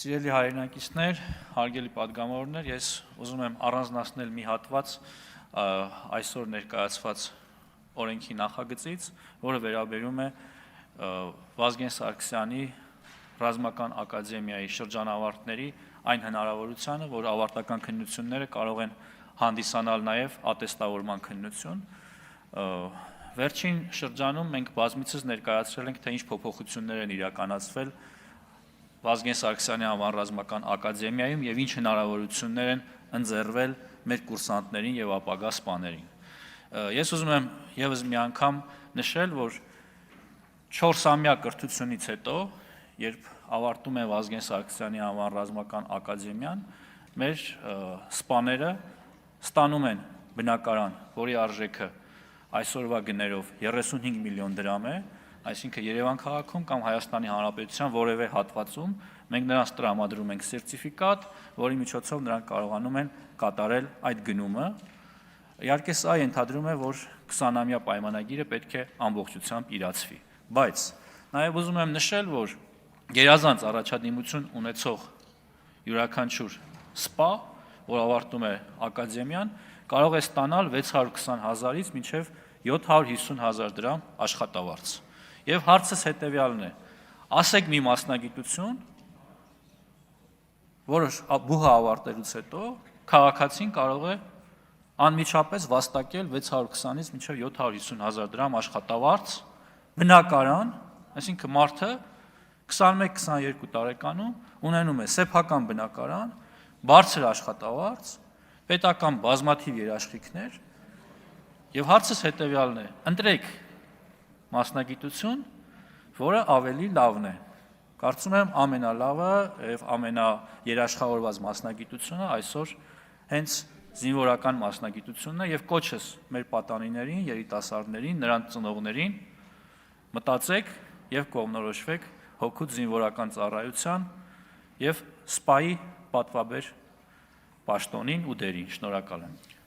Սիրելի հայրենակիցներ, հարգելի պատգամավորներ, ես ուզում եմ առանձնացնել մի հատված այսօր ներկայացված օրենքի նախագծից, որը վերաբերում է Վազգեն Սարգսյանի ռազմական ակադեմիայի շրջանավարտների այն հնարավորությանը, որ ավարտական քննությունները կարող են հանդիսանալ նաև ատեստավորման քննություն։ Վերջին շրջանում մենք բազմիցս ներկայացրել ենք, թե ինչ փոփոխություններ են իրականացվել Վազգեն Սարգսյանի անվան ռազմական ակադեմիայում եւ ինչ հնարավորություններ են ընձեռվել մեր կուրսանտներին եւ ապագա սպաներին։ Ես ուզում եմ եւս մի անգամ նշել, որ 4-ամյա կրթությունից հետո, երբ ավարտում է Վազգեն Սարգսյանի անվան ռազմական ակադեմիան, մեր սպաները ստանում են բնակարան, որի արժեքը այսօրվա գներով 35 միլիոն դրամ է, այսինքն Երևան քաղաքում կամ Հայաստանի Հանրապետության որևէ հատվածում մենք նրանց տրամադրում ենք սերտիֆիկատ, որի միջոցով նրանք կարողանում են կատարել այդ գնումը։ Իհարկե սա ենթադրում է, որ 20-ամյա պայմանագիրը պետք է ամբողջությամբ իրացվի, բայց նաև ուզում եմ նշել, որ գերազանց առաջադիմություն ունեցող յուրաքանչյուր սպա, որ ավարտում է ակադեմիան, կարող է ստանալ 620,000-ից մինչև 750,000 դրամ աշխատավարձ։ Եվ հարցս հետևյալն է. ասեք մի մասնագիտություն, որը բուհը ավարտելուց հետո քաղաքացին կարող է անմիջապես վաստակել 620-ից մինչև 750,000 դրամ աշխատավարձ, բնակարան, այսինքն մարդը 21-22 տարեկանում ունենում է սեփական բնակարան, բարձր աշխատավարձ, պետական բազմաթիվ երաշխիքներ, եւ հարցս հետևյալն է. ընտրեք մասնագիտություն, որը ավելի լավն է։ Կարծում եմ ամենալավը եւ ամենաերաշխավորված մասնագիտությունը այսօր հենց զինվորական մասնագիտությունն է եւ կոչս մեր պատանիներին, երիտասարդներին, նրանց ծնողներին մտածեք եւ կողմնորոշվեք հօգուտ զինվորական ծառայության եւ սպայի պատվաբեր պաշտոնին ու դերին։ Շնորհակալ եմ։